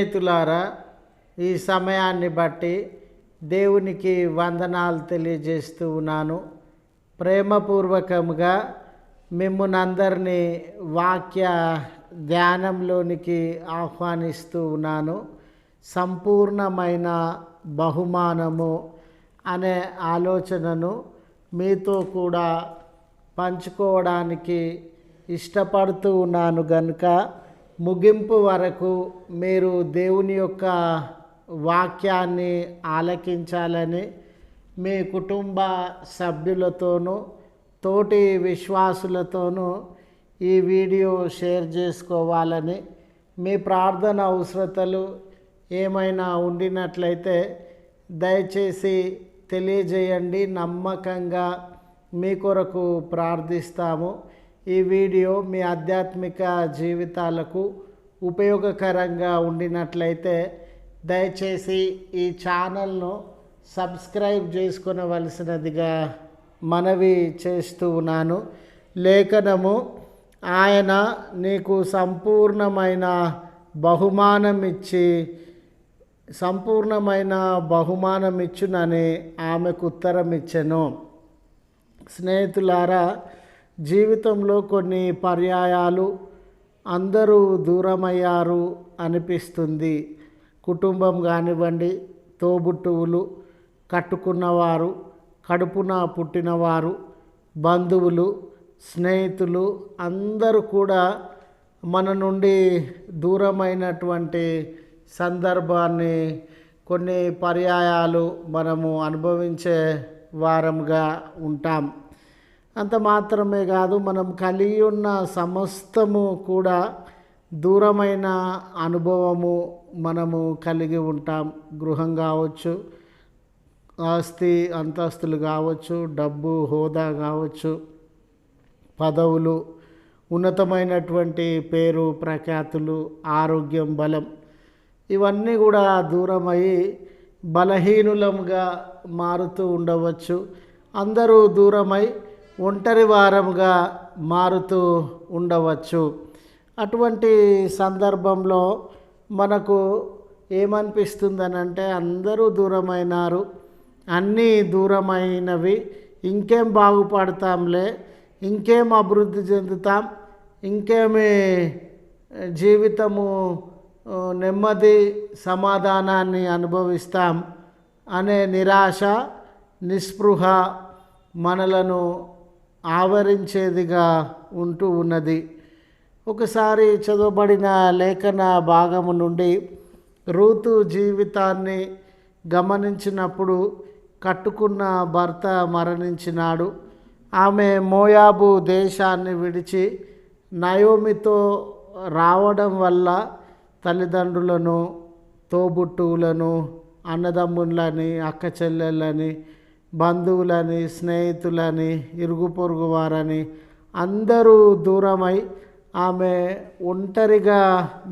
స్నేహితులారా, ఈ సమయాన్ని బట్టి దేవునికి వందనాలు తెలియజేస్తూ ఉన్నాను. ప్రేమపూర్వకంగా మిమ్మల్ని అందరినీ వాక్య ధ్యానంలోనికి ఆహ్వానిస్తూ ఉన్నాను. సంపూర్ణమైన బహుమానము అనే ఆలోచనను మీతో కూడా పంచుకోవడానికి ఇష్టపడుతూ ఉన్నాను గనుక ముగింపు వరకు మీరు దేవుని యొక్క వాక్యాన్ని ఆలకించాలని మీ కుటుంబ సభ్యులతోనూ తోటి విశ్వాసులతోనూ ఈ వీడియో షేర్ చేసుకోవాలని, మీ ప్రార్థన అవసరతలు ఏమైనా ఉండినట్లయితే దయచేసి తెలియజేయండి. నమ్మకంగా మీ కొరకు ప్రార్థిస్తాము. ఈ వీడియో మీ ఆధ్యాత్మిక జీవితాలకు ఉపయోగకరంగా ఉండినట్లయితే దయచేసి ఈ ఛానల్ను సబ్స్క్రైబ్ చేసుకొనవలసినదిగా మనవి చేస్తూ ఉన్నాను. లేఖనము, ఆయన నీకు సంపూర్ణమైన బహుమానం ఇచ్చునని ఆమెకు ఉత్తరం ఇచ్చెను. స్నేహితులారా, జీవితంలో కొన్ని పర్యాయాలు అందరూ దూరమయ్యారు అనిపిస్తుంది. కుటుంబం కానివ్వండి, తోబుట్టువులు, కట్టుకున్నవారు, కడుపున పుట్టినవారు, బంధువులు, స్నేహితులు అందరూ కూడా మన నుండి దూరమైనటువంటి సందర్భాన్ని కొన్ని పర్యాయాలు మనము అనుభవించే వారంగా ఉంటాం. అంత మాత్రమే కాదు, మనం కలిగి ఉన్న సమస్తము కూడా దూరమైన అనుభవము మనము కలిగి ఉంటాం. గృహం కావచ్చు, ఆస్తి అంతస్తులు కావచ్చు, డబ్బు హోదా కావచ్చు, పదవులు, ఉన్నతమైనటువంటి పేరు ప్రఖ్యాతులు, ఆరోగ్యం, బలం, ఇవన్నీ కూడా దూరమై బలహీనులంగా మారుతూ ఉండవచ్చు. అందరూ దూరమై ఒంటరి వారంగా మారుతూ ఉండవచ్చు. అటువంటి సందర్భంలో మనకు ఏమనిపిస్తుందనంటే, అందరూ దూరమైనారు, అన్నీ దూరమైనవి, ఇంకేం బాగుపడతాంలే, ఇంకేం అభివృద్ధి చెందుతాం, ఇంకేమి జీవితము నెమ్మది సమాధానాన్ని అనుభవిస్తాం అనే నిరాశ, నిస్పృహ మనలను ఆవరించేదిగా ఉంటూ ఉన్నది. ఒకసారి చదవబడిన లేఖన భాగము నుండి రూతు జీవితాన్ని గమనించినప్పుడు, కట్టుకున్న భర్త మరణించినాడు. ఆమె మోయాబు దేశాన్ని విడిచి నయోమితో రావడం వల్ల తల్లిదండ్రులను, తోబుట్టువులను, అన్నదమ్ములని, అక్క చెల్లెళ్ళని, బంధువులని, స్నేహితులని, ఇరుగు పొరుగు వారని అందరూ దూరమై ఆమె ఒంటరిగా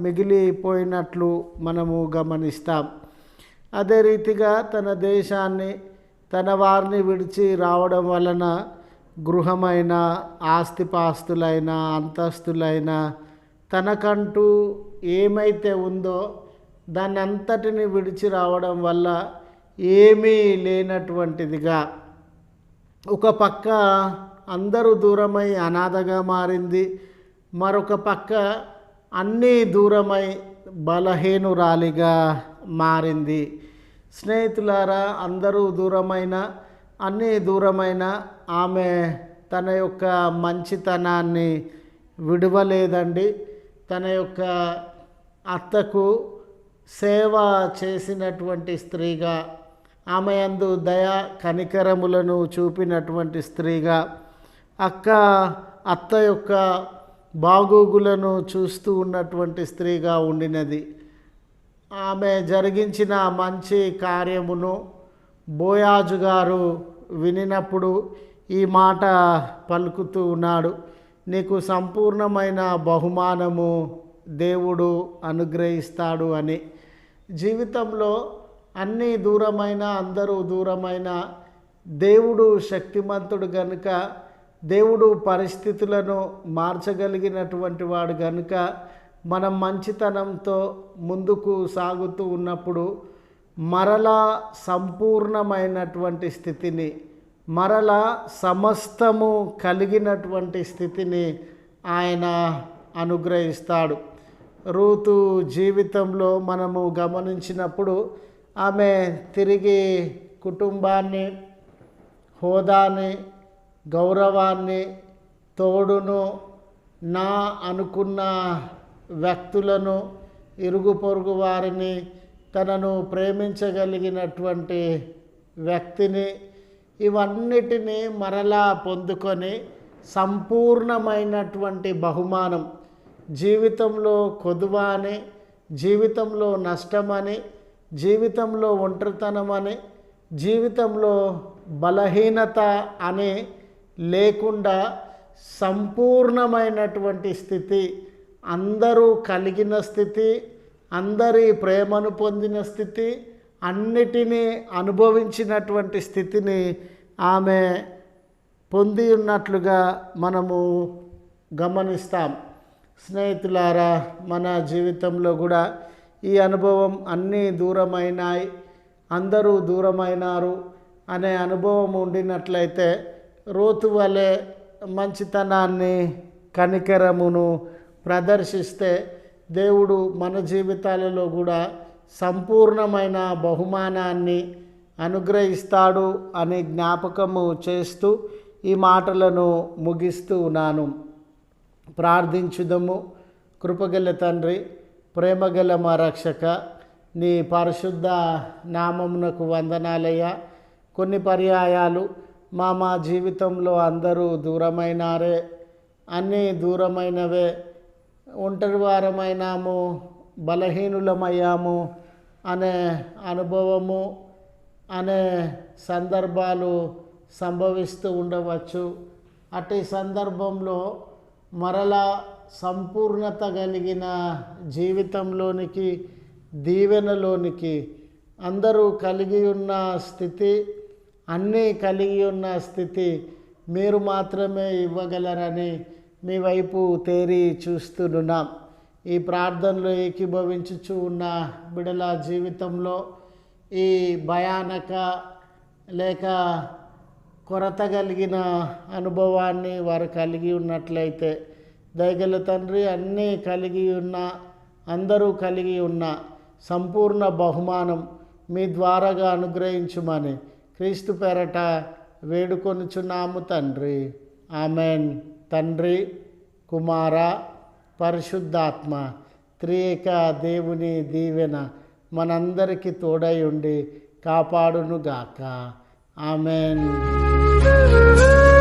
మిగిలిపోయినట్లు మనము గమనిస్తాం. అదే రీతిగా తన దేశాన్ని, తన వారిని విడిచి రావడం వలన గృహమైన, ఆస్తిపాస్తులైన, అంతస్తులైన, తనకంటూ ఏమైతే ఉందో దాన్ని అంతటిని విడిచి రావడం వల్ల ఏమీ లేనటువంటిదిగా, ఒక పక్క అందరూ దూరమై అనాథగా మారింది, మరొక పక్క అన్నీ దూరమై బలహీనురాలిగా మారింది. స్నేహితులారా, అందరూ దూరమైన, అన్నీ దూరమైన ఆమె తన యొక్క మంచితనాన్ని విడవలేదండి. తన యొక్క అత్తకు సేవ చేసినటువంటి స్త్రీగా, ఆమె యందు దయ కనికరములను చూపినటువంటి స్త్రీగా, అత్త యొక్క బాగోగులను చూస్తూ ఉన్నటువంటి స్త్రీగా ఉండినది. ఆమె జరిగించిన మంచి కార్యమును బోయాజు గారు వినినప్పుడు ఈ మాట పలుకుతూ ఉన్నాడు, నీకు సంపూర్ణమైన బహుమానము దేవుడు అనుగ్రహిస్తాడు అని. జీవితంలో అన్నీ దూరమైన, అందరూ దూరమైన, దేవుడు శక్తిమంతుడు గనుక, దేవుడు పరిస్థితులను మార్చగలిగినటువంటి వాడు గనుక మనం మంచితనంతో ముందుకు సాగుతూ ఉన్నప్పుడు మరలా సంపూర్ణమైనటువంటి స్థితిని, మరలా సమస్తము కలిగినటువంటి స్థితిని ఆయన అనుగ్రహిస్తాడు. రూతు జీవితంలో మనము గమనించినప్పుడు ఆమె తిరిగి కుటుంబాన్ని, హోదాని, గౌరవాన్ని, తోడును, నా అనుకున్న వ్యక్తులను, ఇరుగు పొరుగు వారిని, తనను ప్రేమించగలిగినటువంటి వ్యక్తిని, ఇవన్నిటినీ మరలా పొందుకొని సంపూర్ణమైనటువంటి బహుమానం, జీవితంలో కొదువ అని, జీవితంలో నష్టమని, జీవితంలో ఒంటరితనమని, జీవితంలో బలహీనత అని లేకుండా సంపూర్ణమైనటువంటి స్థితి, అందరూ కలిగిన స్థితి, అందరి ప్రేమను పొందిన స్థితి, అన్నిటినీ అనుభవించినటువంటి స్థితిని ఆమె పొంది ఉన్నట్లుగా మనము గమనిస్తాం. స్నేహితులారా, మన జీవితంలో కూడా ఈ అనుభవం అన్నీ దూరమైనాయి, అందరూ దూరమైనారు అనే అనుభవం ఉండినట్లయితే రూతు వలె మంచితనాన్ని, కనికరమును ప్రదర్శిస్తే దేవుడు మన జీవితాలలో కూడా సంపూర్ణమైన బహుమానాన్ని అనుగ్రహిస్తాడు అని జ్ఞాపకము చేస్తూ ఈ మాటలను ముగిస్తూ ఉన్నాను. ప్రార్థించుదము. కృపగల తండ్రి, ప్రేమగల మా రక్షక, నీ పరిశుద్ధ నామమునకు వందనాలయ్యా. కొన్ని పర్యాయాలు మా జీవితంలో అందరూ దూరమైనారే, అన్నీ దూరమైనవే, ఒంటరి వారమైనాము, బలహీనులమయ్యాము అనే అనుభవము, అనే సందర్భాలు సంభవిస్తూ ఉండవచ్చు. అట్టి సందర్భంలో మరలా సంపూర్ణత కలిగిన జీవితంలోనికి, దీవెనలోనికి, అందరూ కలిగి ఉన్న స్థితి, అన్నీ కలిగి ఉన్న స్థితి మీరు మాత్రమే ఇవ్వగలరని మీ వైపు తేరి చూస్తున్నాం. ఈ ప్రార్థనలో ఏకీభవించుచు ఉన్న బిడల జీవితంలో ఈ భయానక లేక కొరత కలిగిన అనుభవాన్ని వారు కలిగి ఉన్నట్లయితే, దయగల తండ్రి, అన్నీ కలిగి ఉన్న, అందరూ కలిగి ఉన్న సంపూర్ణ బహుమానం మీ ద్వారాగా అనుగ్రహించుమని క్రీస్తు పేరట వేడుకొనుచున్నాము తండ్రి. ఆమెన్. తండ్రి, కుమార, పరిశుద్ధాత్మ త్రియేక దేవుని దీవెన మనందరికీ తోడై ఉండి కాపాడునుగాక. ఆమెన్.